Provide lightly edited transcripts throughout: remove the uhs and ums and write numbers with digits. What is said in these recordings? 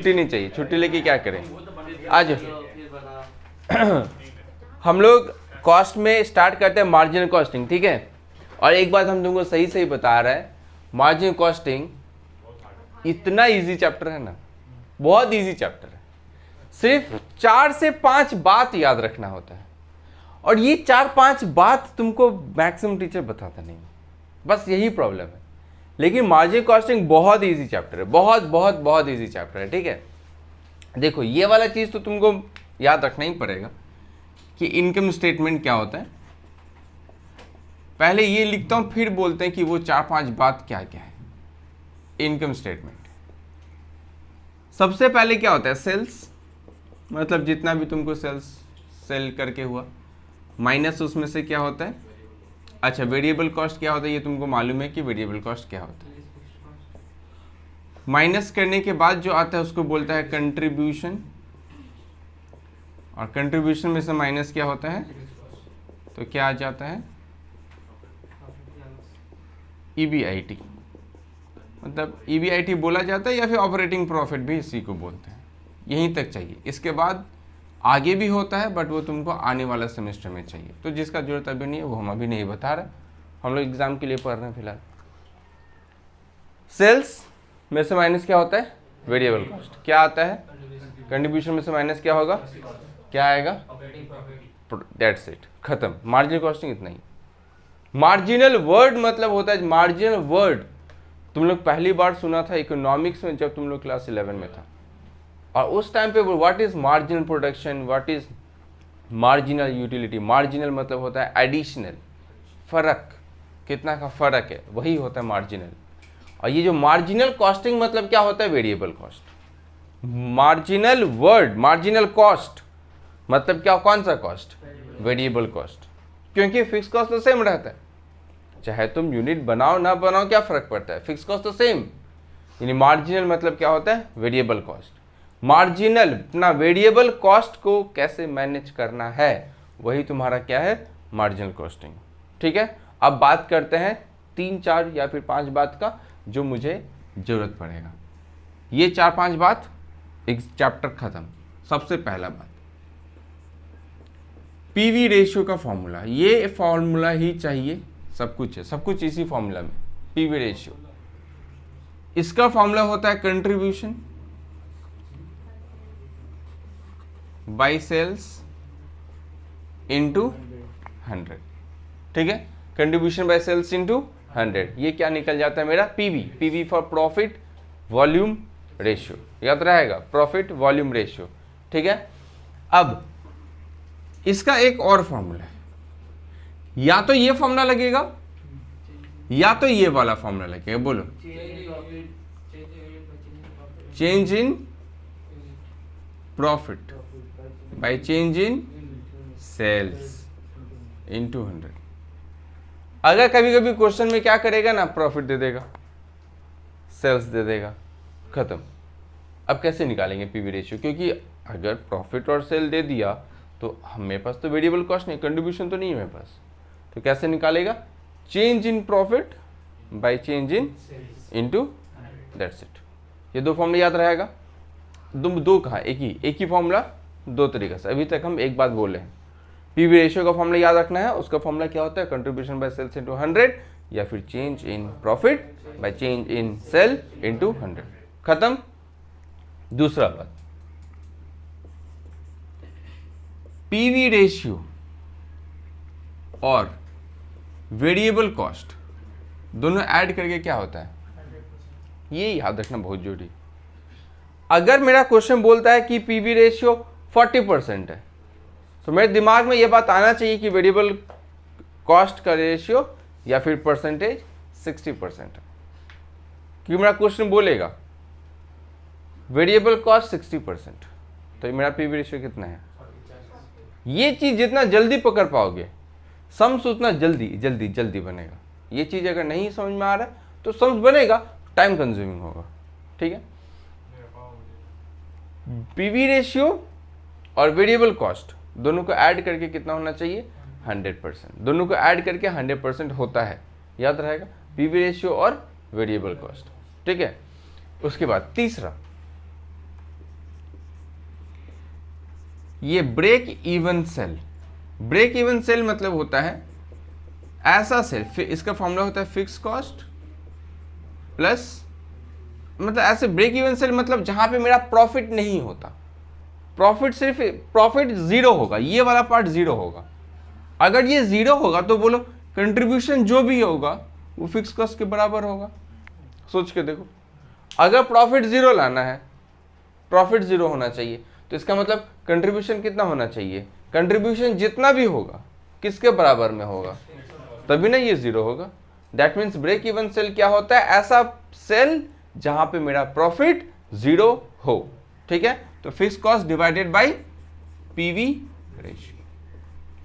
छुट्टी नहीं चाहिए, छुट्टी लेके क्या करें। आज हम लोग कॉस्ट में स्टार्ट करते हैं मार्जिनल कॉस्टिंग, ठीक है। और एक बात हम तुमको सही सही बता रहा है, मार्जिनल कॉस्टिंग इतना इजी चैप्टर है ना, बहुत इजी चैप्टर है। सिर्फ 4 से 5 बात याद रखना होता है, और ये 4-5 बात तुमको मैक्सिमम टीचर बताता नहीं, बस यही प्रॉब्लम है। लेकिन मार्जिनल कॉस्टिंग बहुत इजी चैप्टर है, बहुत बहुत बहुत इजी चैप्टर है, ठीक है। देखो ये वाला चीज़ तो तुमको याद रखना ही पड़ेगा कि इनकम स्टेटमेंट क्या होता है। पहले ये लिखता हूँ, फिर बोलते हैं कि वो 4-5 बात क्या क्या है। इनकम स्टेटमेंट सबसे पहले क्या होता है, सेल्स, मतलब जितना भी तुमको सेल करके हुआ, माइनस उसमें से क्या होता है, अच्छा वेरिएबल कॉस्ट क्या होता है, ये तुमको मालूम है कि वेरिएबल कॉस्ट क्या होता है। माइनस करने के बाद जो आता है उसको बोलता है कंट्रीब्यूशन, और कंट्रीब्यूशन में से माइनस क्या होता है, तो क्या आ जाता है, EBIT, मतलब EBIT बोला जाता है, या फिर ऑपरेटिंग प्रॉफिट भी इसी को बोलते हैं। यहीं तक चाहिए, इसके बाद आगे भी होता है, बट वो तुमको आने वाला सेमेस्टर में चाहिए, तो जिसका जरूरत अभी नहीं है वो हम अभी नहीं बता रहे, हम लोग एग्जाम के लिए पढ़ रहे हैं फिलहाल। सेल्स में से माइनस क्या होता है, वेरिएबल कॉस्ट। क्या आता है, कंट्रीब्यूशन में से माइनस क्या होगा, क्या आएगा, दैट्स इट, खत्म। मार्जिनल कॉस्टिंग इतना ही। मार्जिनल वर्ड मतलब होता है, मार्जिनल वर्ड तुम लोग पहली बार सुना था इकोनॉमिक्स में, जब तुम लोग क्लास 11 में था, और उस टाइम पे what is marginal production, what is marginal utility. Marginal मतलब होता है एडिशनल, फर्क, कितना का फर्क है, वही होता है मार्जिनल। और ये जो मार्जिनल कॉस्टिंग मतलब क्या होता है, variable cost. Marginal word, marginal cost मतलब क्या, कौन सा कॉस्ट, वेरिएबल कॉस्ट, क्योंकि फिक्स कॉस्ट तो सेम रहता है, चाहे तुम यूनिट बनाओ ना बनाओ क्या फर्क पड़ता है, फिक्स कॉस्ट तो सेम। यानी मार्जिनल मतलब क्या होता है, वेरिएबल कॉस्ट। मार्जिनल अपना वेरिएबल कॉस्ट को कैसे मैनेज करना है, वही तुम्हारा क्या है, मार्जिनल कॉस्टिंग, ठीक है। अब बात करते हैं 3-4 या फिर 5 बात का जो मुझे जरूरत पड़ेगा। ये 4-5 बात, एक चैप्टर खत्म। सबसे पहला बात, पीवी रेशियो का फॉर्मूला। ये फॉर्मूला ही चाहिए, सब कुछ है, सब कुछ इसी फॉर्मूला में, पीवी रेशियो। इसका फॉर्मूला होता है कंट्रीब्यूशन बाई सेल्स इंटू 100, ठीक है। कंट्रीब्यूशन बाई सेल्स इंटू 100, ये क्या निकल जाता है मेरा, PV. PV for profit volume ratio, याद रहेगा, प्रॉफिट वॉल्यूम रेशियो, ठीक है। अब इसका एक और फॉर्मूला है, या तो ये फॉर्मूला लगेगा या तो ये वाला फॉर्मूला लगेगा। बोलो, change in profit by change in sales into 100। अगर कभी कभी क्वेश्चन में क्या करेगा ना, प्रॉफिट दे देगा, सेल्स दे देगा, खत्म। अब कैसे निकालेंगे पीवी रेशियो, क्योंकि अगर प्रॉफिट और सेल दे दिया तो मेरे पास तो वेरिएबल कॉस्ट नहीं, कंट्रीब्यूशन तो नहीं है मेरे पास, तो कैसे निकालेगा, change in profit by change in into, that's it. ये दो फॉर्मूला याद रहेगा। दो कहा, एक ही फॉर्मूला दो तरीके से। अभी तक हम एक बात बोले हैं, पीवी रेशियो का फॉर्मूला याद रखना है। उसका फॉर्मूला क्या होता है, कंट्रीब्यूशन बाय सेल्स इनटू 100, या फिर change in profit by change in sale into 100, खत्म। दूसरा बात, पीवी रेशियो और वेरिएबल कॉस्ट दोनों ऐड करके क्या होता है, ये याद रखना बहुत जरूरी। अगर मेरा क्वेश्चन बोलता है कि पीवी रेशियो 40% है, तो मेरे दिमाग में ये बात आना चाहिए कि वेरिएबल कॉस्ट का रेशियो या फिर परसेंटेज 60% है, क्योंकि मेरा क्वेश्चन बोलेगा वेरिएबल कॉस्ट 60%, तो मेरा पीवी रेशियो कितना है। ये चीज जितना जल्दी पकड़ पाओगे, सम्स उतना जल्दी बनेगा। ये चीज अगर नहीं समझ में आ रहा है तो सम्स बनेगा, टाइम कंज्यूमिंग होगा, ठीक है। पीवी रेशियो और वेरिएबल कॉस्ट दोनों को ऐड करके कितना होना चाहिए, 100%। दोनों को ऐड करके 100% होता है, याद रहेगा, पीवी रेशियो और वेरिएबल कॉस्ट, ठीक है। उसके बाद तीसरा, ये break even sale, break even sale मतलब होता है ऐसा सेल, इसका फॉर्मूला होता है फिक्स कॉस्ट प्लस, मतलब ऐसे ब्रेक इवन सेल मतलब जहां पे मेरा प्रॉफिट नहीं होता, प्रॉफिट सिर्फ प्रॉफिट जीरो होगा, ये वाला पार्ट जीरो होगा। अगर ये जीरो होगा तो बोलो कंट्रीब्यूशन जो भी होगा वो फिक्स कॉस्ट के बराबर होगा। सोच के देखो, अगर प्रॉफिट जीरो लाना है, प्रॉफिट जीरो होना चाहिए, तो इसका मतलब कंट्रीब्यूशन कितना होना चाहिए, कंट्रीब्यूशन जितना भी होगा किसके बराबर में होगा, तभी ना ये जीरो होगा। That means break even sale क्या होता है, ऐसा सेल जहां पे मेरा प्रॉफिट जीरो हो। ठीक है, तो fix cost divided by PV ratio,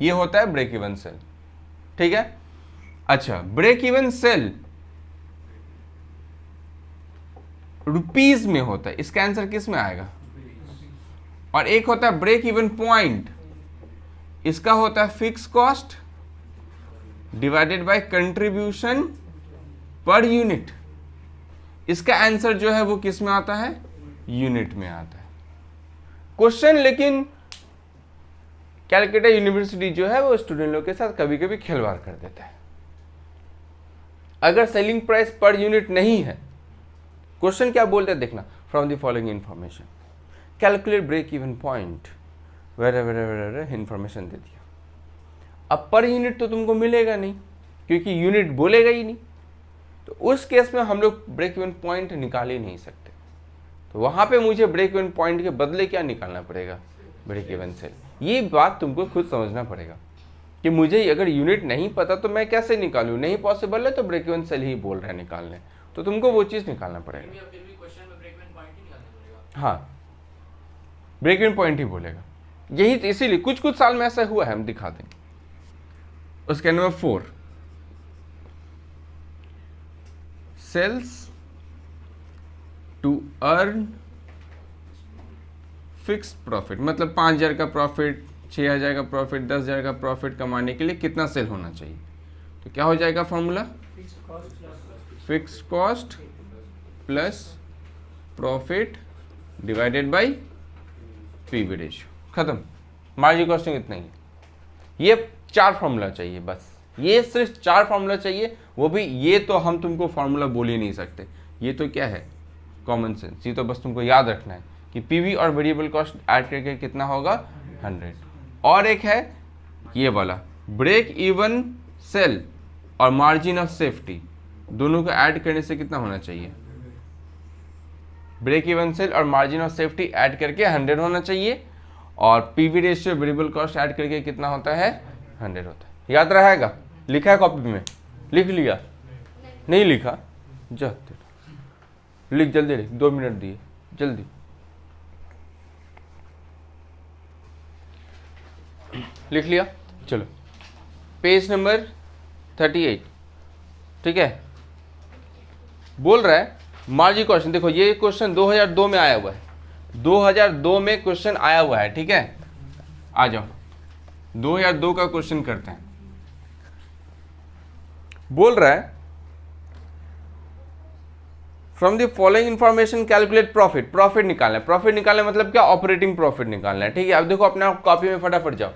ये होता है ब्रेक इवन सेल। ठीक है, अच्छा ब्रेक इवन सेल रुपीस में होता है, इसका आंसर किस में आएगा, और एक होता है ब्रेक इवन पॉइंट, इसका होता है fix cost divided by contribution per unit. इसका आंसर जो है वो किस में आता है, यूनिट में आता है। क्वेश्चन लेकिन कैलकाटा यूनिवर्सिटी जो है वो स्टूडेंट लोग के साथ कभी कभी खिलवाड़ कर देता है। अगर सेलिंग प्राइस पर यूनिट नहीं है, क्वेश्चन क्या बोलते हैं देखना, from the following information calculate break even point, वेर इंफॉर्मेशन दे दिया। अब पर यूनिट तो तुमको मिलेगा नहीं क्योंकि यूनिट बोलेगा ही नहीं, तो उस केस में हम लोग ब्रेक इवन पॉइंट निकाल ही नहीं सकते। तो वहां पे मुझे ब्रेक इवन पॉइंट के बदले क्या निकालना पड़ेगा, ब्रेक इवन सेल। ये बात तुमको खुद समझना पड़ेगा कि मुझे अगर यूनिट नहीं पता तो मैं कैसे निकालूं, नहीं पॉसिबल है तो ब्रेक इवन सेल ही बोल रहे हैं निकालने, तो तुमको वो चीज निकालना पड़ेगा। हाँ, ब्रेक इवन पॉइंट ही बोलेगा, यही तो इसीलिए कुछ कुछ साल में ऐसा हुआ है, हम दिखा देंगे। उसके number 4, sales to earn fix profit, मतलब 5,000 का प्रॉफिट, 6,000 का प्रॉफिट, 10,000 का प्रॉफिट कमाने के लिए कितना सेल होना चाहिए। तो क्या हो जाएगा formula, fix cost plus profit divided bye PV ratio, खत्म। मार्जिन कॉस्टिंग इतना ही, ये 4 फॉर्मूला चाहिए बस, ये सिर्फ 4 फॉर्मूला चाहिए, वो भी ये तो हम तुमको फॉर्मूला बोल ही नहीं सकते, ये तो क्या है कॉमन सेंस, ये तो बस तुमको याद रखना है कि पीवी और वेरिएबल कॉस्ट ऐड करके कितना होगा 100। और एक है ये वाला ब्रेक इवन सेल और मार्जिन ऑफ सेफ्टी, दोनों को ऐड करने से कितना होना चाहिए, ब्रेक इवन सेल और मार्जिन ऑफ सेफ्टी ऐड करके 100 होना चाहिए, और PV ratio variable cost add करके कितना होता है 100 होता है। याद रहेगा, लिखा है कॉपी में, लिख लिया, नहीं लिखा जा लिख, जल्दी लिख, 2 मिनट दिए जल्दी। लिख लिया, चलो पेज नंबर 38। ठीक है, बोल रहा है मार्जिन क्वेश्चन, देखो ये क्वेश्चन 2002 में आया हुआ है, 2002 में क्वेश्चन आया हुआ है। ठीक है, आ जाओ 2002 का क्वेश्चन करते हैं। बोल रहा है from the following information calculate profit, profit निकालना है। प्रॉफिट निकालना मतलब क्या, ऑपरेटिंग प्रॉफिट निकालना है। ठीक है, अब देखो अपना कॉपी में फटाफट जाओ,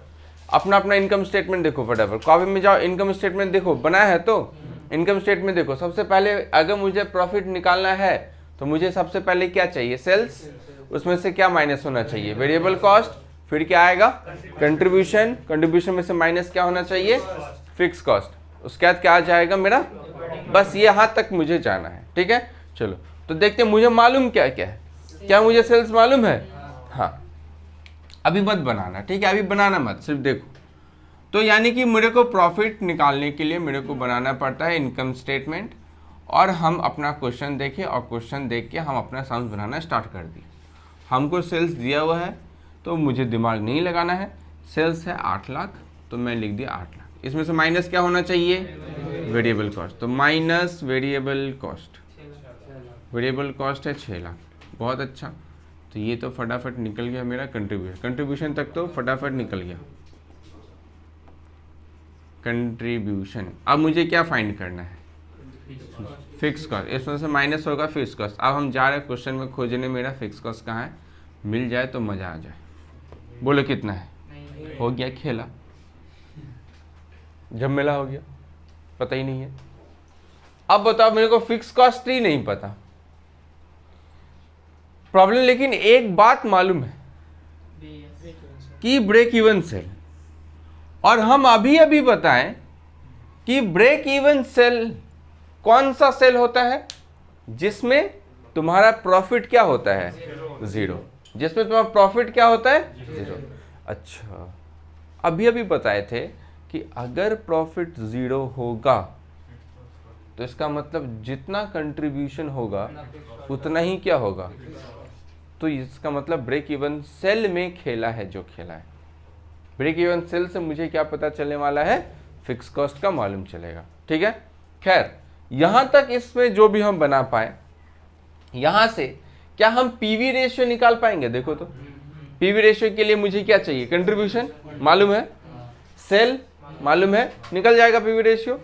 अपना अपना इनकम स्टेटमेंट देखो, फटाफट कॉपी में जाओ, इनकम स्टेटमेंट देखो, बनाया है तो इनकम स्टेटमेंट देखो। सबसे पहले अगर मुझे प्रॉफिट निकालना है तो मुझे सबसे पहले क्या चाहिए, सेल्स, उसमें से क्या माइनस होना चाहिए, वेरिएबल कॉस्ट, फिर क्या आएगा कंट्रीब्यूशन, कंट्रीब्यूशन में से माइनस क्या होना चाहिए, फिक्स कॉस्ट, उसके बाद क्या आ जाएगा मेरा, बस ये हाथ तक मुझे जाना है। ठीक है, चलो तो देखते हैं मुझे मालूम क्या क्या है, क्या मुझे सेल्स मालूम है, हाँ अभी मत बनाना, ठीक है अभी बनाना मत, सिर्फ देखो। तो यानी कि मेरे को प्रॉफिट निकालने के लिए मेरे को बनाना पड़ता है इनकम स्टेटमेंट, और हम अपना क्वेश्चन देखें और क्वेश्चन देख के हम अपना सम्स बनाना स्टार्ट कर दिए। हमको सेल्स दिया हुआ है तो मुझे दिमाग नहीं लगाना है, सेल्स है 8 लाख तो मैं लिख दिया 8 लाख, इसमें से माइनस क्या होना चाहिए, वेरिएबल कॉस्ट, तो minus variable cost, variable cost है 6 लाख, बहुत अच्छा। तो ये तो फटाफट निकल गया मेरा कंट्रीब्यूशन, कंट्रीब्यूशन तक तो फटाफट निकल गया कंट्रीब्यूशन। अब मुझे क्या फाइंड करना है, फिक्स कॉस्ट, इसमें से माइनस होगा फिक्स कॉस्ट। अब हम जा रहे हैं क्वेश्चन में खोजने मेरा फिक्स कॉस्ट कहाँ है, मिल जाए तो मज़ा आ जाए। बोलो कितना है? हो गया खेला, झमेला हो गया, पता ही नहीं है। अब बताओ, मेरे को फिक्स कॉस्ट ही नहीं पता, प्रॉब्लम। लेकिन एक बात मालूम है कि ब्रेक इवन सेल, और हम अभी अभी बताएं कि ब्रेक इवन सेल कौन सा सेल होता है जिसमें तुम्हारा प्रॉफिट क्या होता है? जीरो। जिसमें तुम्हारा प्रॉफिट क्या होता है? जीरो। अच्छा, अभी अभी बताए थे कि अगर प्रॉफिट जीरो होगा तो इसका मतलब जितना कंट्रीब्यूशन होगा उतना ही क्या होगा? तो इसका मतलब ब्रेक इवन सेल में खेला है जो खेला है। ब्रेक इवन सेल से मुझे क्या पता चलने वाला है? फिक्स कॉस्ट का मालूम चलेगा। ठीक है, खैर यहां तक इसमें जो भी हम बना पाए, यहां से क्या हम पीवी रेशियो निकाल पाएंगे? देखो तो पीवी रेशियो के लिए मुझे क्या चाहिए? कंट्रीब्यूशन मालूम है, सेल मालूम है, निकल जाएगा पीवी रेशियो।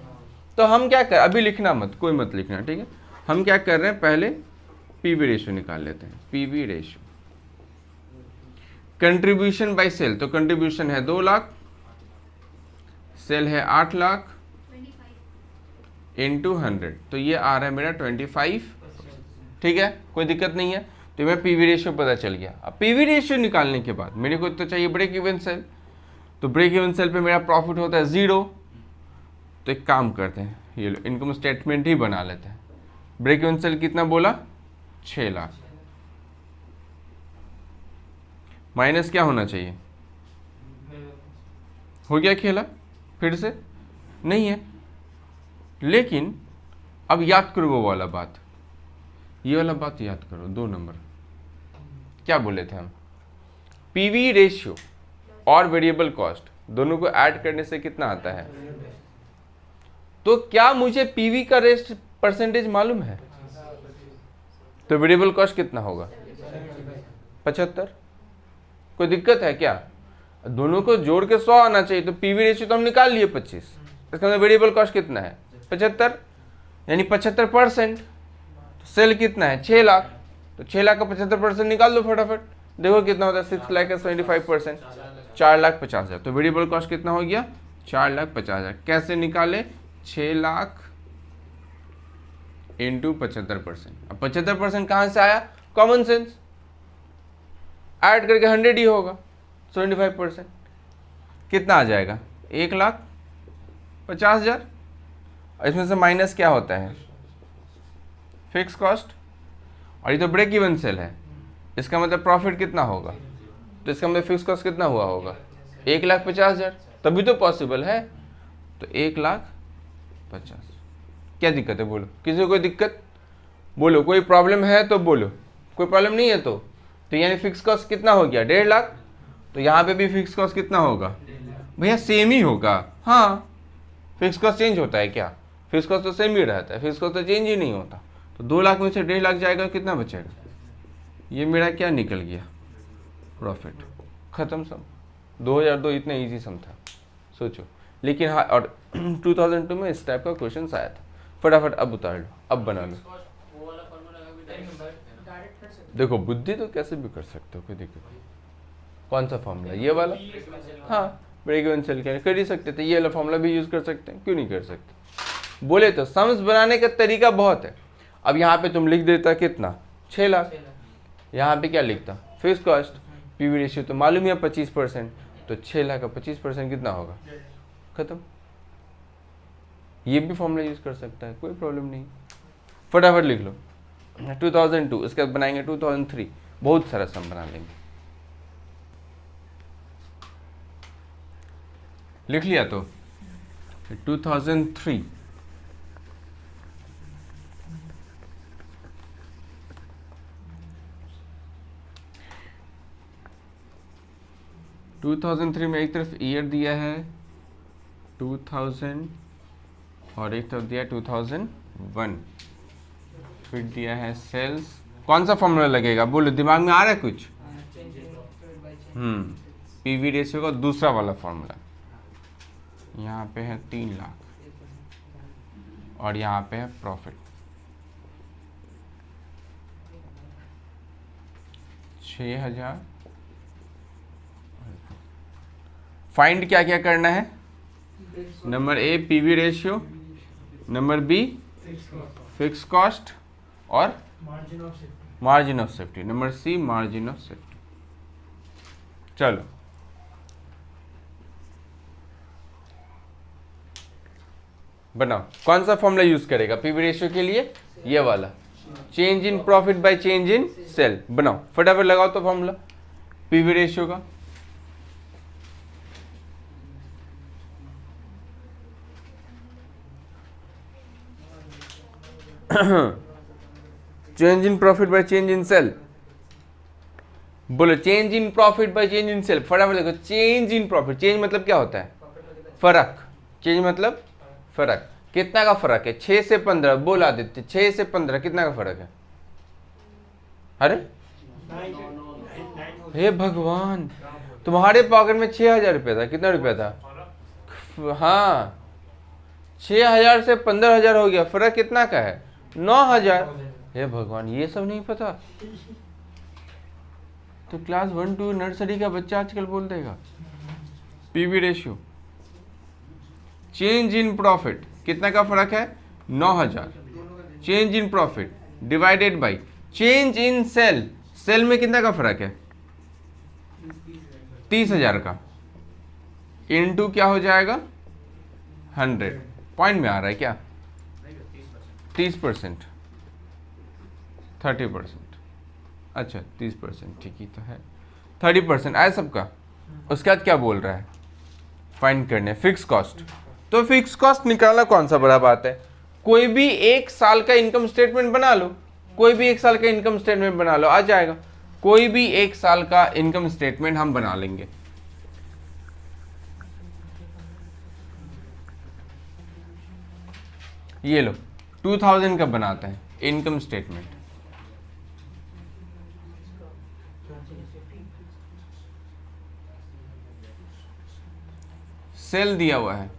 तो हम क्या कर, अभी लिखना मत, कोई मत लिखना, ठीक है। हम क्या कर रहे हैं, पहले पीवी रेशियो निकाल लेते हैं। PV ratio contribution by sale, तो कंट्रीब्यूशन है 2 लाख, सेल है 8 लाख इंटू 100, तो ये आ रहा है मेरा 25। ठीक है, कोई दिक्कत नहीं है। तो मैं पीवी रेशियो पता चल गया। अब पीवी रेशियो निकालने के बाद मेरे को तो चाहिए ब्रेक इवन सेल, तो ब्रेक इवन सेल पे मेरा प्रॉफिट होता है 0। तो एक काम करते हैं, ये इनकम स्टेटमेंट ही बना लेते हैं। ब्रेक इवन सेल कितना बोला? 6 लाख, माइनस क्या होना चाहिए? हो गया खेला, फिर से नहीं है। लेकिन अब याद करो वो वाला बात, ये वाला बात याद करो, 2 नंबर क्या बोले थे हम? पीवी रेशियो और वेरिएबल कॉस्ट दोनों को ऐड करने से कितना आता है? तो क्या मुझे पीवी का रेस्ट परसेंटेज मालूम है? तो वेरिएबल कॉस्ट कितना होगा? 75। कोई दिक्कत है क्या? दोनों को जोड़ के 100 आना चाहिए, तो पीवी रेशियो तो हम निकाल लिए 25, इसका मतलब वेरिएबल कॉस्ट कितना है? 75, यानी 75%। तो सेल कितना है? 6 लाख, तो 6 लाख का 75% निकाल दो फटाफट, देखो कितना होता है? 6 लाख का 75%, 4,50,000। तो वेरिएबल कॉस्ट कितना हो गया? 4,50,000। कैसे निकाले? 6 लाख इंटू 75%। अब 75% कहाँ से आया? कॉमन सेंस, ऐड करके 100 ही होगा, 75%। कितना आ जाएगा? 1,50,000। इसमें से माइनस क्या होता है? Fix cost. और ये तो ब्रेक इवन सेल है, इसका मतलब प्रॉफिट कितना होगा? तो इसका मतलब फिक्स कॉस्ट कितना हुआ होगा? 1,50,000। तभी तो पॉसिबल है। तो 1,50,000। क्या दिक्कत है बोलो? किसी को कोई दिक्कत? बोलो, कोई प्रॉब्लम है तो बोलो, कोई प्रॉब्लम नहीं है तो यानी फिक्स कॉस्ट कितना हो गया? 1.5 लाख। तो यहाँ पे भी फिक्स कॉस्ट कितना होगा? भैया सेम ही होगा। हाँ, फिक्स कॉस्ट चेंज होता है क्या? फिक्स कॉस्ट तो सेम ही रहता है, फिक्स कॉस्ट तो चेंज ही नहीं होता। तो 2 लाख में से 1.5 लाख जाएगा, कितना बचेगा? ये मेरा क्या निकल गया? प्रॉफिट। खत्म सम। 2002 इतना इजी सम था, सोचो। लेकिन हाँ, और 2002 में इस टाइप का क्वेश्चन आया था। फटाफट अब उतार लो, अब बना लो। देखो, बुद्धि तो कैसे भी कर सकते हो, कोई दिक्कत नहीं। कौन सा फॉर्मूला? ये वाला। हाँ, ब्रेक इवन सेल कर ही सकते थे, ये वाला फॉर्मूला भी यूज कर सकते हैं, क्यों नहीं कर सकते? बोले तो सम्स बनाने का तरीका बहुत है। अब यहाँ पे तुम लिख देता कितना? 6 लाख। यहाँ पे क्या लिखता? Fix cost. पीवी रेशियो तो मालूम है 25%, तो 6 लाख का 25% कितना होगा? खत्म। ये भी फॉर्मूला यूज कर सकता है, कोई प्रॉब्लम नहीं। फटाफट लिख लो 2002, इसके बाद बनाएंगे 2003, बहुत सारा सम बना लेंगे। लिख लिया तो 2003 2003 में एक तरफ ईयर दिया है 2000 और एक तरफ दिया 2001, फिर दिया है सेल्स। कौन सा फॉर्मूला लगेगा बोलो, दिमाग में आ रहा है कुछ? पीवी रेशियो का दूसरा वाला फॉर्मूला। यहाँ पे है 3 लाख और यहाँ पे है प्रॉफिट 6,000 फाइंड क्या क्या करना है, number A PV ratio, number B fix cost और margin of safety, number C margin of safety. चलो बनाओ, कौन सा फॉर्मूला यूज करेगा पीवी रेशियो के लिए, ये वाला, change in profit by change in sale. बनाओ फटाफट, लगाओ तो फॉर्मूला पीवी रेशियो का। Change in profit by change in sale, बोलो change in profit by change in sale. फटाफट देखो, चेंज इन प्रॉफिट, चेंज मतलब क्या होता है, फर्क, चेंज मतलब फर्क। कितना का फर्क है, 6 से 15, बोल आदित्य 6 से 15 कितना का फर्क है, अरे हे भगवान, तुम्हारे पॉकेट में 6,000 रुपया था, कितना रुपया था, हाँ 6,000 से 15,000 हो गया, फर्क कितना का है, 9,000। हे भगवान, ये सब नहीं पता तो क्लास 1-2 नर्सरी का बच्चा आजकल बोल देगा। PV ratio, change in profit कितना का फर्क है, 9,000, change in profit divided by change in sale, sale में कितना का फर्क है, 30,000 का, इनटू क्या हो जाएगा 100। पॉइंट में आ रहा है क्या, 30%, 30%, अच्छा 30%, ठीक ही तो है, 30% आया सबका। उसके बाद क्या बोल रहा है, फाइंड करने फिक्स कॉस्ट। तो फिक्स कॉस्ट निकालना कौन सा बड़ा बात है, कोई भी एक साल का इनकम स्टेटमेंट बना लो, कोई भी एक साल का इनकम स्टेटमेंट बना लो, आ जाएगा। कोई भी एक साल का इनकम स्टेटमेंट हम बना लेंगे। ये लो 2000 का बनाते हैं इनकम स्टेटमेंट। सेल दिया हुआ है,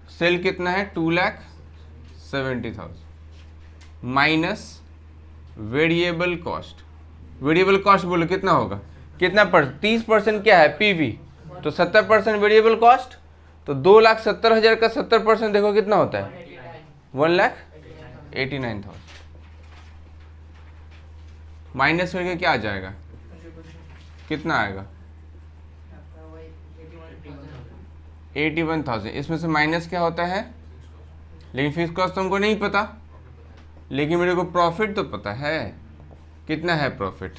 सेल कितना है 2,70,000 minus variable cost. Variable cost बोलो कितना होगा, कितना 30% क्या है पीवी, तो 70% वेरिएबल कॉस्ट, तो 2,70,000 का 70% देखो कितना होता है 1,89,000 माइनस करके क्या आ जाएगा, कितना आएगा 81,000। इसमें से माइनस क्या होता है, लेकिन फिक्स कॉस्ट तुमको नहीं पता, लेकिन मेरे को प्रॉफिट तो पता है, कितना है प्रॉफिट,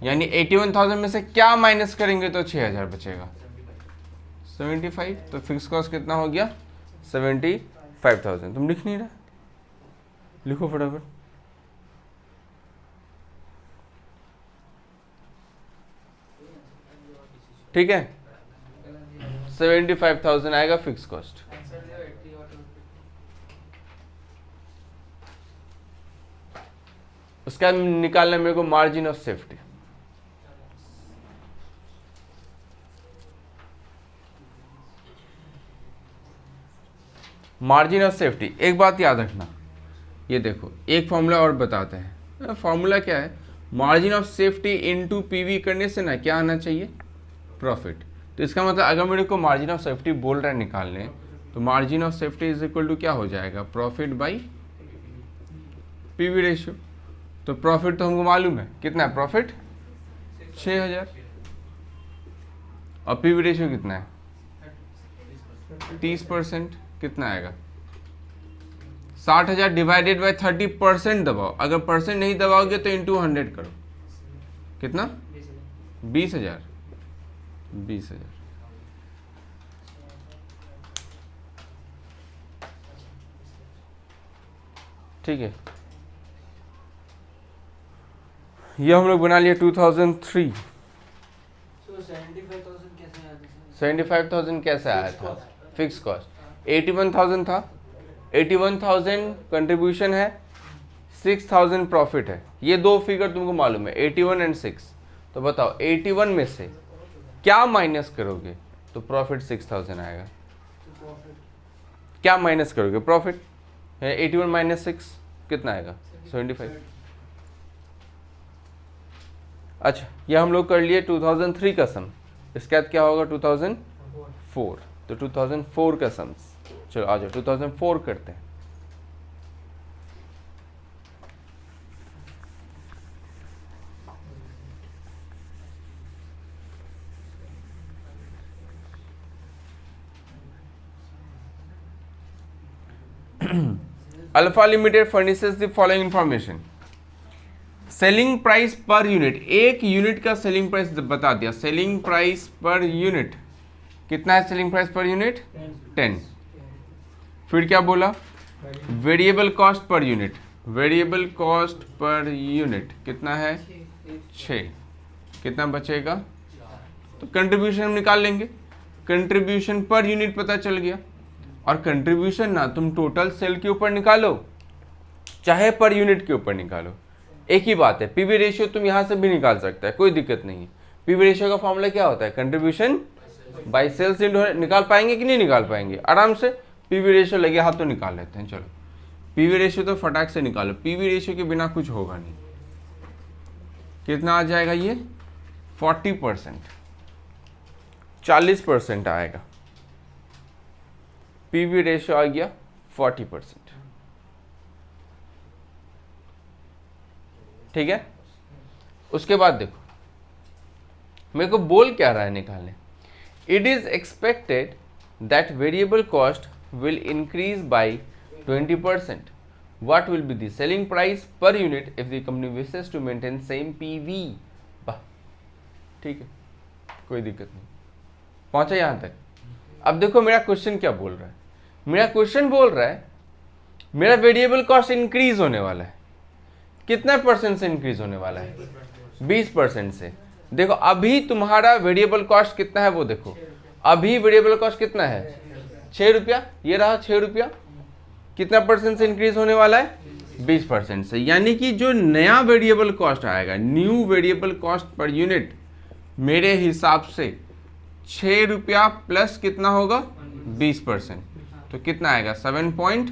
यानी 81,000 में से क्या माइनस करेंगे तो 6,000 बचेगा 75। तो फिक्स कॉस्ट कितना हो गया 75,000। तुम लिख नहीं रहा, लिखो फटाफट। ठीक है, 75,000 आएगा फिक्स कॉस्ट। उसका निकालना मेरे को margin of safety. Margin of safety, एक बात याद रखना, ये देखो एक फॉर्मूला और बताते हैं। फॉर्मूला क्या है, margin of safety into PV करने से ना क्या आना चाहिए, प्रॉफिट। तो इसका मतलब अगर मेरे को मार्जिन ऑफ सेफ्टी बोल रहा है निकालने, तो margin of safety is equal to क्या हो जाएगा, प्रॉफिट बाई पीवी रेशियो। तो प्रॉफिट तो हमको मालूम है कितना है, प्रॉफिट 6,000 और पीवी रेशियो कितना है 30%, कितना आएगा 60,000 डिवाइडेड बाय 30% दबाओ। अगर परसेंट नहीं दबाओगे तो इंटू 100 करो, कितना 20,000। 20,000 ठीक है। ये हम लोग बना लिए 2003। 75,000 कैसे आया था, फिक्स कॉस्ट 81,000 था, 81,000 कंट्रीब्यूशन है, 6,000 प्रॉफिट है। ये दो फिगर तुमको मालूम है 81 एंड 6। तो बताओ 81 में से क्या माइनस करोगे तो प्रॉफिट 6,000 आएगा। क्या माइनस करोगे, प्रॉफिट 81 माइनस 6 कितना आएगा 75। अच्छा, ये हम लोग कर लिए 2003 का सम। इसके बाद क्या होगा 2004, तो 2004 का सम्स। चलो आ जाओ 2004 करते हैं। Alpha limited furnishes the following information. Selling price per unit, एक यूनिट का सेलिंग प्राइस बता दिया। सेलिंग प्राइस पर यूनिट कितना है? Selling price per unit 10। फिर क्या बोला? Variable cost per unit, variable cost per unit कितना है? 6। कितना बचेगा? तो कंट्रीब्यूशन हम निकाल लेंगे। कंट्रीब्यूशन पर यूनिट पता चल गया। और कंट्रीब्यूशन ना तुम टोटल सेल के ऊपर निकालो चाहे पर यूनिट के ऊपर निकालो, एक ही बात है। पीवी रेशियो तुम यहां से भी निकाल सकता है, कोई दिक्कत नहीं है। पीवी रेशियो का फॉर्मूला क्या होता है? Contribution by sales into. निकाल पाएंगे कि नहीं निकाल पाएंगे? आराम से पीवी रेशियो लगे हाथ तो निकाल लेते हैं। चलो पीवी रेशियो तो फटाक से निकालो, पीवी रेशियो के बिना कुछ होगा नहीं। कितना आ जाएगा ये? 40%, 40% आएगा। पीवी रेशियो आ गया 40%। ठीक है, उसके बाद देखो मेरे को बोल क्या रहा है निकालने। It is expected that variable cost will increase by 20%. What will be the selling price per unit if the company wishes to maintain same PV? वाह, ठीक है, कोई दिक्कत नहीं, पहुंचा यहां तक। अब देखो मेरा क्वेश्चन क्या बोल रहा है। मेरा क्वेश्चन बोल रहा है मेरा वेरिएबल कॉस्ट इंक्रीज होने वाला है। कितना परसेंट से इंक्रीज होने वाला है? 20% से। देखो अभी तुम्हारा वेरिएबल कॉस्ट कितना है वो देखो। अभी वेरिएबल कॉस्ट कितना है? 6 रुपया। ये रहा 6 रुपया। कितना परसेंट से इंक्रीज होने वाला है? 20% से। यानी कि जो नया वेरिएबल कॉस्ट आएगा, new variable cost per unit, मेरे हिसाब से 6 रुपया प्लस कितना होगा? 20%। तो कितना आएगा? 7.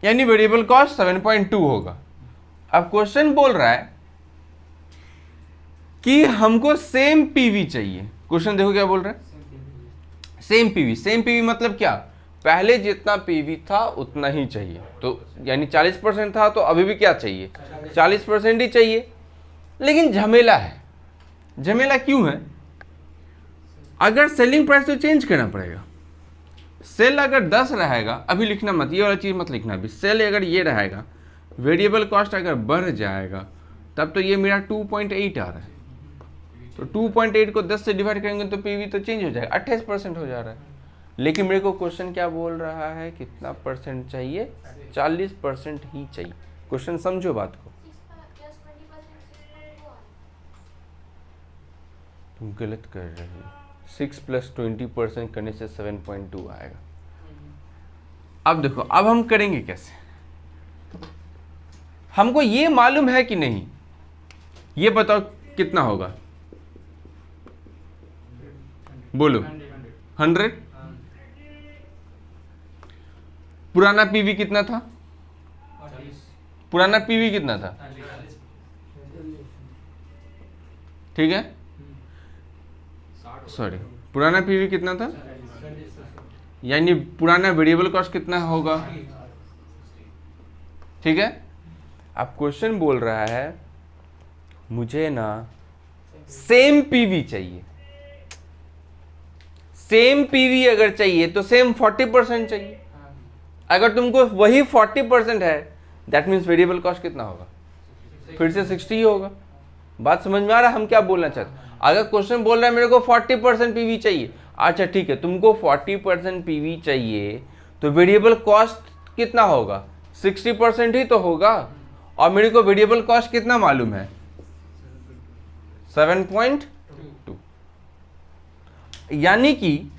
यानी वेरिएबल कॉस्ट 7.2 होगा। अब क्वेश्चन बोल रहा है कि हमको सेम पीवी चाहिए। क्वेश्चन देखो क्या बोल रहा है, सेम पीवी। सेम पीवी मतलब क्या? पहले जितना पीवी था उतना ही चाहिए। तो यानी 40% था तो अभी भी क्या चाहिए? 40% ही चाहिए। लेकिन झमेला है। झमेला क्यों है? अगर सेलिंग प्राइस तो चेंज करना पड़ेगा। सेल अगर 10 रहेगा, अभी लिखना मत, ये वाला चीज मत लिखना अभी। सेल अगर ये रहेगा, वेरिएबल कॉस्ट अगर बढ़ जाएगा तब तो ये मेरा 2.8 आ रहा है। तो 2.8 को 10 से डिवाइड करेंगे तो पीवी तो चेंज हो जाएगा, 28% हो जा रहा है। लेकिन मेरे को क्वेश्चन क्या बोल रहा है? कितना परसेंट चाहिए? 40% ही चाहिए। क्वेश्चन समझो बात को। तुम गलत कर रहे हो। 6 + 20% करने से 7.2 आएगा। अब देखो अब हम करेंगे कैसे? हमको ये मालूम है कि नहीं? ये बताओ कितना होगा? बोलो। 100। पुराना पीवी कितना था? पुराना पीवी कितना था? ठीक है, सॉरी, पुराना पीवी कितना था? यानी पुराना वेरिएबल कॉस्ट कितना होगा? ठीक है। अब क्वेश्चन बोल रहा है मुझे ना सेम पीवी चाहिए। सेम पीवी अगर चाहिए तो सेम 40% चाहिए। अगर तुमको वही 40% है, दैट मीन्स वेरिएबल कॉस्ट कितना होगा? फिर से 60 ही होगा। बात समझ में आ रहा है हम क्या बोलना चाहते हैं? अगर क्वेश्चन बोल रहा है मेरे को 40% पीवी चाहिए, अच्छा ठीक है, तुमको 40% पीवी चाहिए तो वेरिएबल कॉस्ट कितना होगा? 60% ही तो होगा। और मेरे को वेरिएबल कॉस्ट कितना मालूम है? 7.2। यानी कि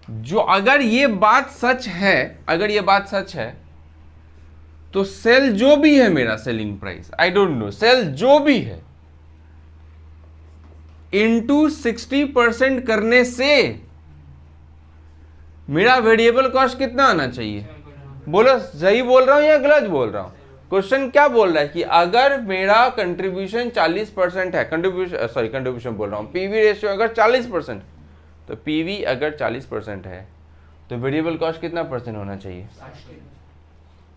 जो अगर ये बात सच है, अगर ये बात सच है तो सेल जो भी है मेरा selling price, I don't know, sale जो भी है इंटू 60% करने से मेरा वेरिएबल कॉस्ट कितना आना चाहिए? बोलो, सही बोल रहा हूं या गलत बोल रहा हूं? क्वेश्चन क्या बोल रहा है कि अगर मेरा कंट्रीब्यूशन 40% है, कंट्रीब्यूशन बोल रहा हूँ, पीवी रेशियो अगर 40%, तो पीवी अगर 40% है तो वेरिएबल कॉस्ट कितना परसेंट होना चाहिए?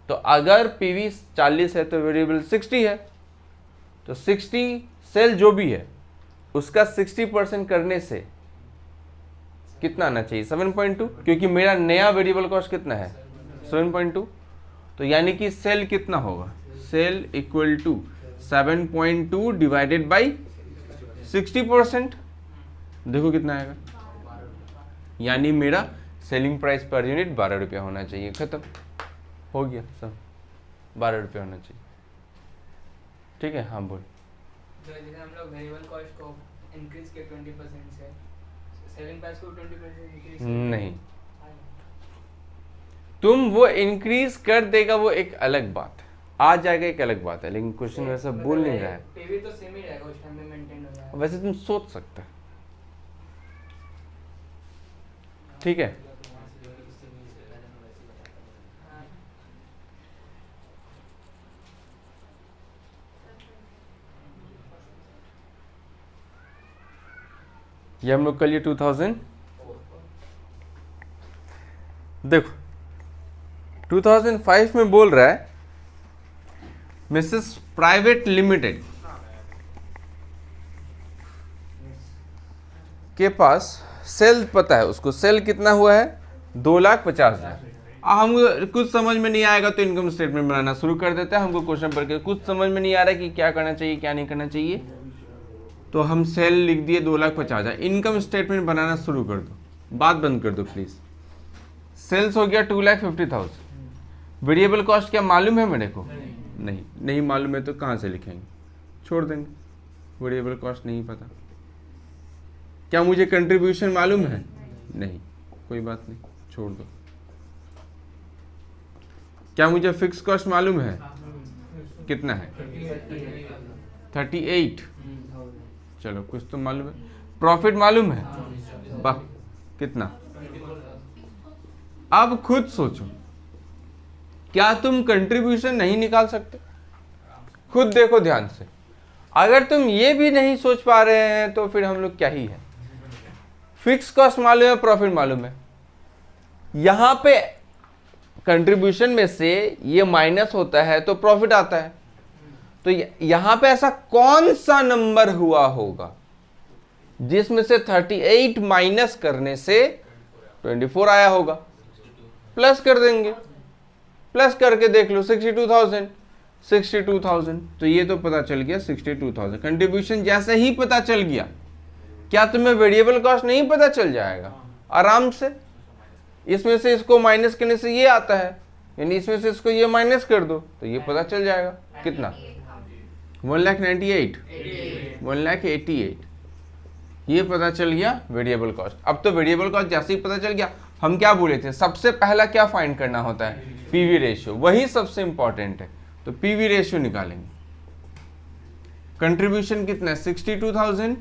तो अगर पीवी 40 है तो वेरिएबल 60 है, तो 60 सेल जो भी है उसका 60% करने से कितना आना चाहिए? 7.2, क्योंकि मेरा नया वेरिएबल कॉस्ट कितना है? 7.2। तो यानी कि सेल कितना होगा? Sale equal to 7.2 divided by 60%। देखो कितना आएगा, यानी मेरा सेलिंग प्राइस पर यूनिट 12 रुपया होना चाहिए। खत्म हो गया सब, 12 रुपया होना चाहिए। ठीक है, हाँ बोल। तो जैसे हम लोग वेरिएबल कॉस्ट को इंक्रीज किया 20% से, सेलिंग प्राइस को 20% इंक्रीज नहीं, तुम वो इंक्रीज कर देगा वो एक अलग बात है, आ जाएगा एक अलग बात है, लेकिन क्वेश्चन वैसा बोल नहीं रहा है। पीवी तो सेम ही रहेगा, उस टाइम में मेंटेन हो जाएगा। वैसे तुम सोच सकते हो, ठीक है। ये हम लोग कर लिए 2000। देखो 2005 में बोल रहा है मिसेस प्राइवेट लिमिटेड के पास सेल पता है उसको, सेल कितना हुआ है? 2,50,000। हम कुछ समझ में नहीं आएगा तो इनकम स्टेटमेंट बनाना शुरू कर देते हैं। हमको क्वेश्चन पढ़ के कुछ समझ में नहीं आ रहा है कि क्या करना चाहिए क्या नहीं करना चाहिए, तो हम सेल लिख दिए 2,50,000। इनकम स्टेटमेंट बनाना शुरू कर दो, बात बंद कर दो प्लीज। सेल्स हो गया 2,50,000। वेरिएबल कॉस्ट क्या मालूम है मेरे को? नहीं मालूम है तो कहाँ से लिखेंगे? छोड़ देंगे। वेरिएबल कॉस्ट नहीं पता। क्या मुझे कंट्रीब्यूशन मालूम है? नहीं, कोई बात नहीं, छोड़ दो। क्या मुझे फिक्स कॉस्ट मालूम है? कितना है? 38। चलो कुछ तो मालूम है। प्रॉफिट मालूम है? वाह, कितना? अब खुद सोचो, क्या तुम कंट्रीब्यूशन नहीं निकाल सकते? खुद देखो ध्यान से। अगर तुम ये भी नहीं सोच पा रहे हैं तो फिर हम लोग क्या ही है। फिक्स कॉस्ट मालूम है, प्रॉफिट मालूम है। यहां पे कंट्रीब्यूशन में से ये माइनस होता है तो प्रॉफिट आता है। तो यहां पे ऐसा कौन सा नंबर हुआ होगा जिसमें से 38 माइनस करने से 24 आया होगा? प्लस कर देंगे, प्लस करके देख लो 62,000। तो ये तो पता चल गया 62,000। कंट्रीब्यूशन जैसे ही पता चल गया, क्या तुम्हें वेरिएबल कॉस्ट नहीं पता चल जाएगा आराम से? इसमें से इसको माइनस करने से ये आता है, यानी इसमें से इसको ये माइनस कर दो तो ये पता चल जाएगा। कितना? 1,98,000, 1,88,000। ये पता चल गया वेरिएबल कॉस्ट। अब तो वेरिएबल कॉस्ट जैसे ही पता चल गया, हम क्या बोले थे? सबसे पहला क्या फाइंड करना होता है? पीवी रेशियो, वही सबसे इंपॉर्टेंट है। तो पीवी रेशियो निकालेंगे। कंट्रीब्यूशन कितना है? 62,000।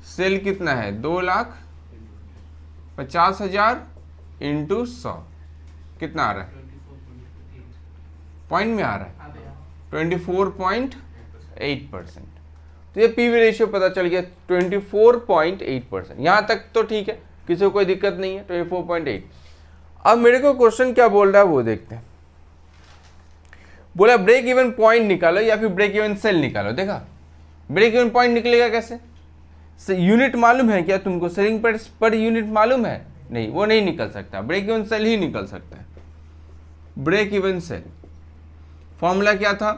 सेल कितना है? 2,50,000 इंटू 100 कितना आ रहा है? पॉइंट में आ रहा है 24.8%। तो ये पीवी रेशियो पता चल गया 24.8%। यहां तक तो ठीक है, किसी को कोई दिक्कत नहीं है। 24.8। अब मेरे को क्वेश्चन क्या बोल रहा है वो देखते हैं। बोला ब्रेक इवन पॉइंट निकालो या फिर ब्रेक इवन सेल निकालो। देखा ब्रेक इवन पॉइंट निकलेगा कैसे? यूनिट मालूम है क्या तुमको? सेलिंग प्राइस पर यूनिट मालूम है? नहीं, वो नहीं निकल सकता। ब्रेक इवन सेल ही निकल सकता है। ब्रेक इवन सेल फॉर्मूला क्या था?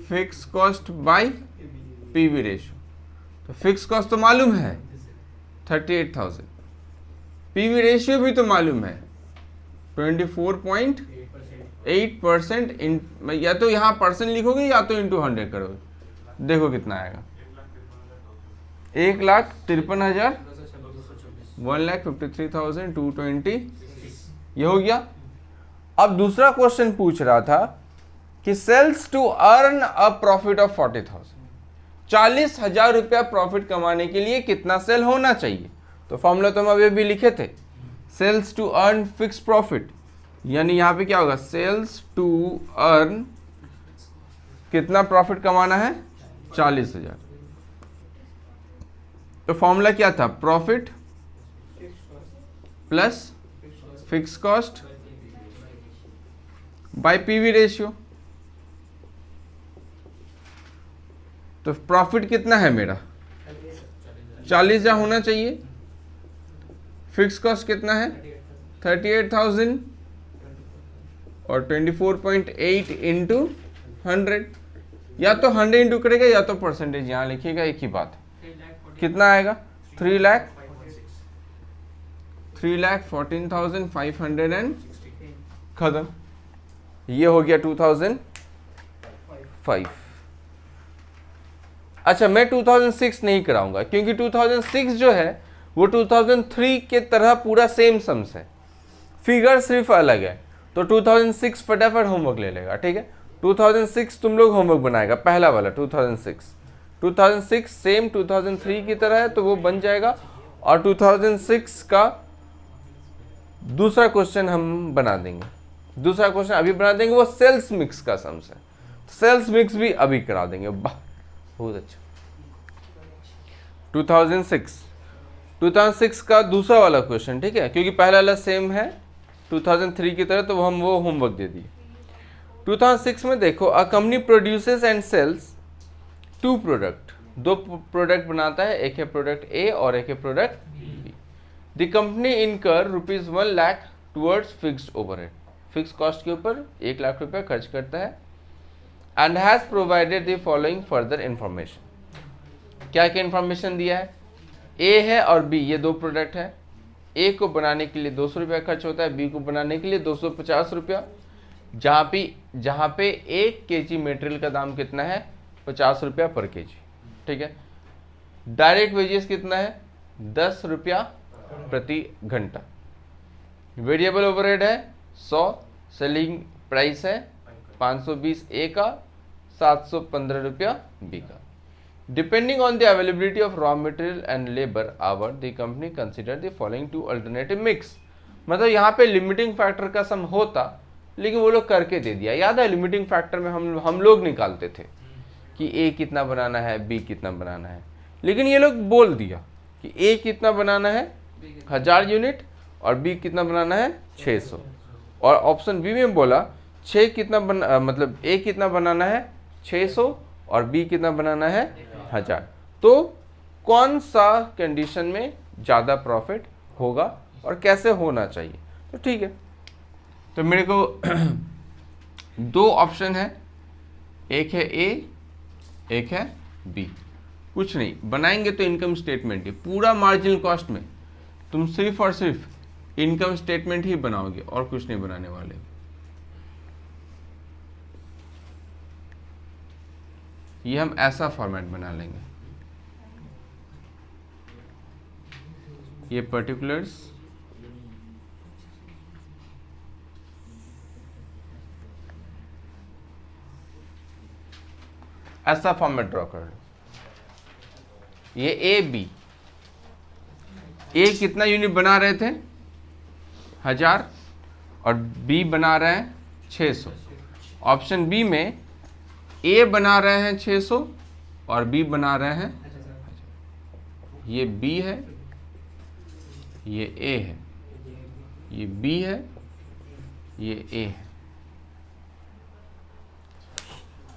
Fix cost by PV ratio. तो फिक्स कॉस्ट तो मालूम है 38,000, पीवी रेशियो भी तो मालूम है 24.8%। या तो यहाँ परसेंट लिखोगे या तो इंटू 100 करोगे। देखो कितना आएगा? 1,53,000, 1,53,220। ये हो गया। अब दूसरा क्वेश्चन पूछ रहा था कि sales to earn a profit of 40,000, 40,000 रुपया प्रॉफिट कमाने के लिए कितना सेल होना चाहिए? तो फॉर्मूला तो हम अभी भी लिखे थे। Sales to earn fix profit यानी यहाँ पे क्या होगा, सेल्स टू अर्न कितना प्रॉफिट कमाना है, 40,000। तो फॉर्मूला क्या था, profit plus fix cost by PV ratio. तो प्रॉफिट कितना है मेरा, 40,000 होना चाहिए। फिक्स कॉस्ट कितना है, 38,000 और 24.8 इंटू 100, या तो 100 इंटू करेगा या तो परसेंटेज यहाँ लिखिएगा, एक ही बात है। कितना आएगा, 3,14,500 एंड खत्म। ये हो गया 2005। अच्छा, मैं 2006 नहीं कराऊंगा क्योंकि 2006 जो है वो 2003 के तरह पूरा सेम सम्स है, फिगर सिर्फ अलग है। तो 2006 फटाफट होमवर्क ले लेगा, ठीक है। 2006 तुम लोग होमवर्क बनाएगा, पहला वाला 2006 सेम 2003 की तरह है तो वो बन जाएगा। और 2006 का दूसरा क्वेश्चन हम बना देंगे, दूसरा क्वेश्चन अभी बना देंगे, वो सेल्स मिक्स का सम्स है। सेल्स मिक्स भी अभी करा देंगे, वाह बहुत अच्छा। 2006 का दूसरा वाला क्वेश्चन, ठीक है, क्योंकि पहला वाला सेम है 2003 की तरह, तो हम वो होमवर्क दे दिए। 2006 में देखो, a company produces and sales 2 product, 2 product बनाता है, एक है प्रोडक्ट ए और एक है प्रोडक्ट बी। द कंपनी इनकर ₹1 lakh towards fixed overhead, fix cost के ऊपर 1 लाख रुपया खर्च करता है। And has provided the following further information, क्या क्या इंफॉर्मेशन दिया है, ए है और बी, ये 2 प्रोडक्ट है। ए को बनाने के लिए 200 रुपया खर्च होता है, बी को बनाने के लिए 250 रुपया, जहाँ पे 1 kg मटेरियल का दाम कितना है, 50 रुपया पर kg, ठीक है। डायरेक्ट वेजेस कितना है, 10 रुपया प्रति घंटा। वेरिएबल ओवरहेड है 100, सेलिंग प्राइस है 520 ए का, 715 रुपया बी का। Depending on the availability of raw material and labor hour, the company consider the following 2 alternative mix। मतलब यहाँ पे लिमिटिंग फैक्टर का सम होता, लेकिन वो लोग करके दे दिया। याद है लिमिटिंग फैक्टर में हम लोग निकालते थे कि ए कितना बनाना है, बी कितना बनाना है, लेकिन ये लोग बोल दिया कि ए कितना बनाना है 1000 यूनिट और बी कितना बनाना है 600। और ऑप्शन बी में बोला 6 कितना मतलब ए कितना बनाना है 600 और बी कितना बनाना है 1000। तो कौन सा कंडीशन में ज़्यादा प्रॉफिट होगा और कैसे होना चाहिए, तो ठीक है। तो मेरे को 2 ऑप्शन है, एक है ए, एक है बी। कुछ नहीं बनाएंगे तो इनकम स्टेटमेंट ही, पूरा मार्जिनल कॉस्ट में तुम सिर्फ और सिर्फ इनकम स्टेटमेंट ही बनाओगे और कुछ नहीं बनाने वाले। ये हम ऐसा फॉर्मेट बना लेंगे, ये पर्टिकुलर्स ऐसा फॉर्मेट ड्रॉ कर लो। ये ए बी, ए कितना यूनिट बना रहे थे 1000 और बी बना रहे हैं 600। ऑप्शन बी में ए बना रहे हैं 600 और बी बना रहे हैं, ये बी है, ये ए है, ये बी है, ये ए है।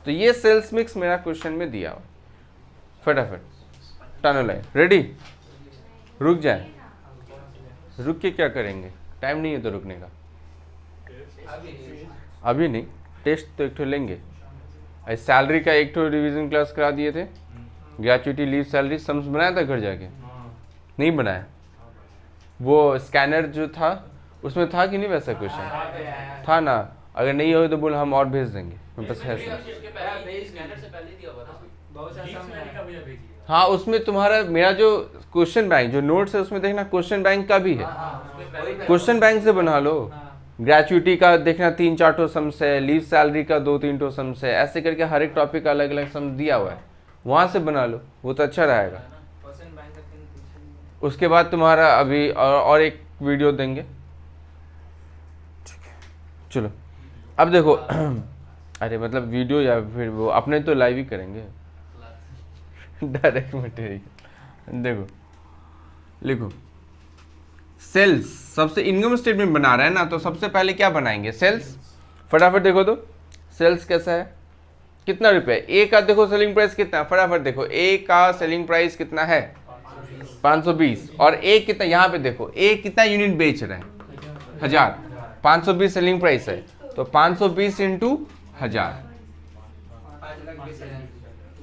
तो ये सेल्स मिक्स मेरा क्वेश्चन में दिया हुआ। फटाफट टर्न लाइन रेडी, रुक जाए, रुक के क्या करेंगे, टाइम नहीं है तो रुकने का, अभी नहीं, टेस्ट तो एक ठो लेंगे। सैलरी का एक ठो रिवीजन क्लास करा दिए थे, ग्रेचुइटी लीव सैलरी सम्स बनाया था घर जाके, नहीं बनाया। वो स्कैनर जो था उसमें था कि नहीं वैसा क्वेश्चन था ना, अगर नहीं हो तो बोल हम और भेज देंगे, मेरे पास है सर। हाँ उसमें तुम्हारा मेरा जो क्वेश्चन बैंक जो नोट्स है उसमें देखना क्वेश्चन बैंक का भी है, क्वेश्चन बैंक से बना लो। ग्रेचुइटी का देखना 3-4 ठो सम्स है, लीव सैलरी का 2-3 ठो सम्स है, ऐसे करके हर एक टॉपिक का अलग अलग सम्स दिया हुआ है, वहाँ से बना लो, वो तो अच्छा रहेगा। उसके बाद तुम्हारा अभी और एक वीडियो देंगे, ठीक है। चलो अब देखो अरे मतलब वीडियो या फिर वो अपने तो लाइव ही करेंगे डायरेक्ट मटेरियल। देखो लिखो सेल्स, सबसे इनकम स्टेटमेंट बना रहे हैं ना, तो सबसे पहले क्या बनाएंगे, सेल्स। फटाफट देखो तो सेल्स कैसा है, कितना रुपए, ए का देखो सेलिंग प्राइस कितना है, फटाफट देखो ए का सेलिंग प्राइस कितना है 520, और ए कितना, यहाँ पे देखो ए कितना यूनिट बेच रहे हैं 1000, 520 सेलिंग प्राइस है, तो 520 इंटू 1000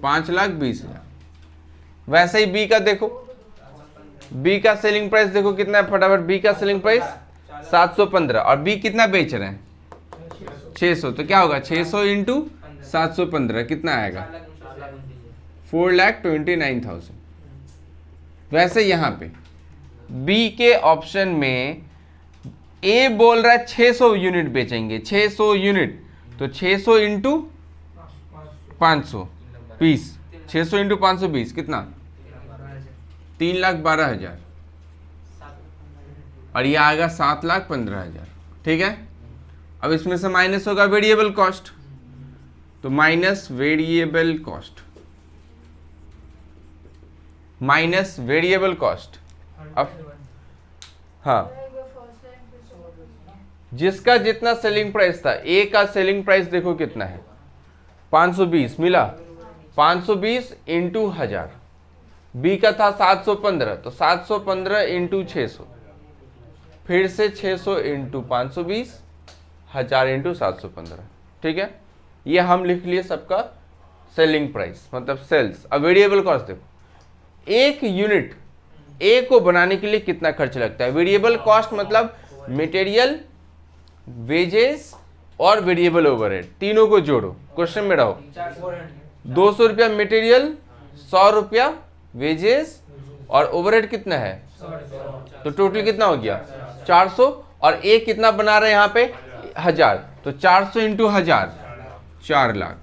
5,20,000। वैसे ही बी का देखो, बी का सेलिंग प्राइस देखो कितना है, फटाफट बी का सेलिंग प्राइस 715, और बी कितना बेच रहे हैं 600, तो क्या होगा 600 इंटू 715 कितना आएगा 4,29,000। वैसे यहाँ पे बी के ऑप्शन में ए बोल रहा है 600 यूनिट बेचेंगे, 600 यूनिट, तो 600 इंटू 520, 600 इंटू 520 कितना 3,12,000, और ये आएगा 7,15,000। ठीक है, अब इसमें से माइनस होगा वेरिएबल कॉस्ट, तो minus variable cost, minus variable cost. अब हाँ, जिसका जितना सेलिंग प्राइस था, ए का सेलिंग प्राइस देखो कितना है 520 मिला, 520 इंटू 1000, बी का था 715, तो 715 इंटू 600, फिर से 600 इंटू 520, 1000 इंटू 715। ठीक है, ये हम लिख लिए सबका सेलिंग प्राइस मतलब सेल्स। अब वेरिएबल कॉस्ट देखो, एक यूनिट ए को बनाने के लिए कितना खर्च लगता है, वेरिएबल कॉस्ट मतलब मटेरियल, वेजेस और वेरिएबल ओवरहेड, तीनों को जोड़ो, क्वेश्चन में रहो। 200 रुपया मटेरियल, 100 रुपया वेजेस, और ओवरहेड कितना है, तो टोटल कितना हो गया 400, और ए कितना बना रहे हैं यहाँ पे 1000, तो 400 इंटू 1000 4 लाख।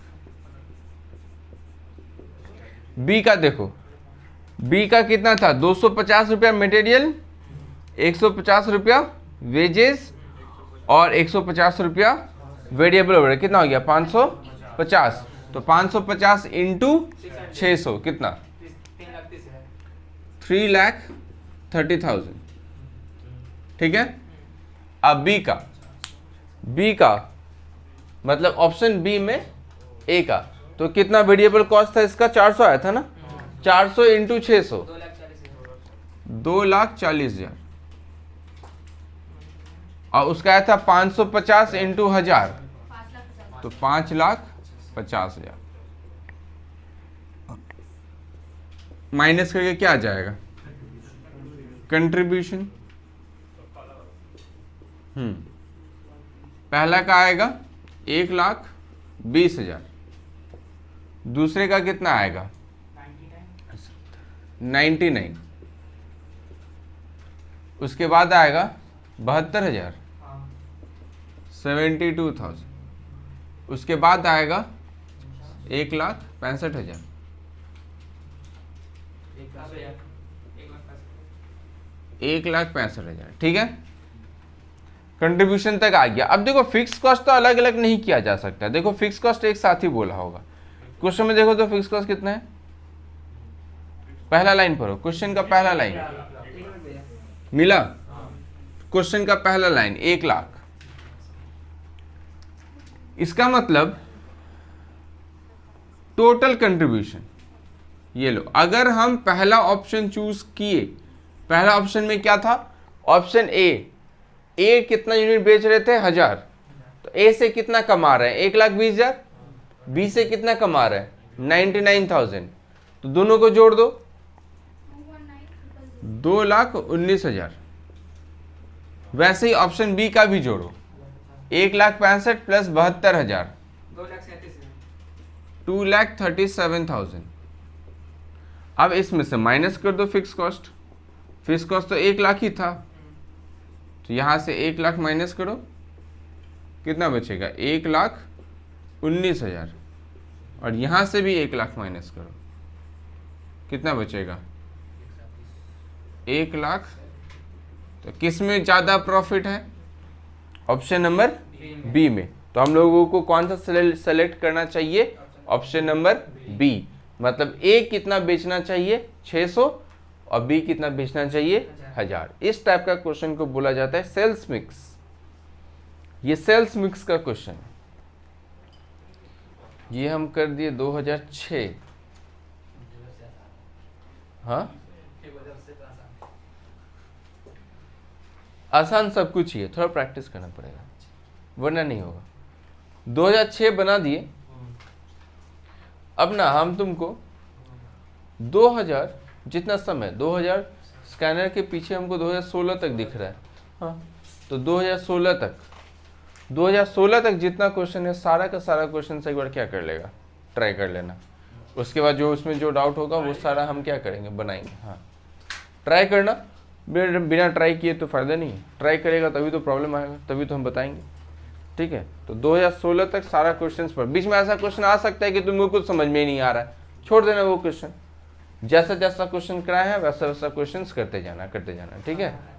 बी का देखो, बी का कितना था 250 रुपया मटेरियल, 150 रुपया वेजेस और 150 रुपया वेरिएबल ओवरहेड, कितना हो गया 550, तो 550 इंटू 600 कितना 3,30,000। ठीक है, अब बी का मतलब ऑप्शन बी में ए का, तो कितना वेरिएबल कॉस्ट था इसका 400 आया था ना, 400 इंटू 600 2,40,000, और उसका आया था 550 इंटू 1000, तो 5,50,000। माइनस करके क्या आ जाएगा कंट्रीब्यूशन, पहला का आएगा 1,20,000, दूसरे का कितना आएगा 99, उसके बाद आएगा 72,000 72,000, उसके बाद आएगा 1,65,000, 1,65,000। ठीक है, कंट्रीब्यूशन तक आ गया। अब देखो फिक्स कॉस्ट तो अलग अलग नहीं किया जा सकता, देखो फिक्स कॉस्ट एक साथ ही बोला होगा। क्वेश्चन में देखो तो फिक्स कॉस्ट कितना है, पहला लाइन पढ़ो, क्वेश्चन का पहला लाइन मिला, क्वेश्चन का पहला लाइन 1 लाख। इसका मतलब टोटल कंट्रीब्यूशन, ये लो, अगर हम पहला ऑप्शन चूज किए, पहला ऑप्शन में क्या था, ऑप्शन ए कितना यूनिट बेच रहे थे 1000, तो ए से कितना कमा रहे हैं 1,20,000, बी से कितना कमा रहे हैं 99,000, तो दोनों को जोड़ दो 2,19,000। वैसे ही ऑप्शन बी का भी जोड़ो, 1,65,000 प्लस 72,000 2,37,000। अब इसमें से माइनस कर दो फिक्स कॉस्ट, फिक्स कॉस्ट तो 1 लाख ही था, तो यहां से 1 लाख माइनस करो, कितना बचेगा 1,19,000, और यहां से भी 1 लाख माइनस करो, कितना बचेगा 1 लाख। तो किस में ज़्यादा प्रॉफिट है, ऑप्शन नंबर बी में। तो हम लोगों को कौन सा सेलेक्ट करना चाहिए? Option number B. मतलब ए कितना बेचना चाहिए? 600 और बी कितना बेचना चाहिए? 1000। इस टाइप का क्वेश्चन को बोला जाता है सेल्स मिक्स। ये सेल्स मिक्स का क्वेश्चन है। ये हम कर दिए 2006। हाँ, आसान सब कुछ ही है, थोड़ा प्रैक्टिस करना पड़ेगा वरना नहीं होगा। 2006 बना दिए। अब ना हम तुमको 2000 जितना समय 2000 स्कैनर के पीछे हमको 2016 तक दिख रहा है। हाँ, तो 2016 तक जितना क्वेश्चन है सारा का सारा क्वेश्चन से एक बार क्या कर लेगा? ट्राई कर लेना। उसके बाद जो उसमें जो डाउट होगा वो सारा हम क्या करेंगे? बनाएंगे। हाँ, ट्राई करना। बिना ट्राई किए तो फ़ायदा नहीं है। ट्राई करेगा तभी तो प्रॉब्लम आएगा, तभी तो हम बताएंगे। ठीक है, तो 2016 तक सारा क्वेश्चन पर। बीच में ऐसा क्वेश्चन आ सकता है कि तुमको कुछ समझ में ही नहीं आ रहा है, छोड़ देना वो क्वेश्चन। जैसा जैसा क्वेश्चन कराया है वैसा वैसा क्वेश्चन करते जाना। ठीक है।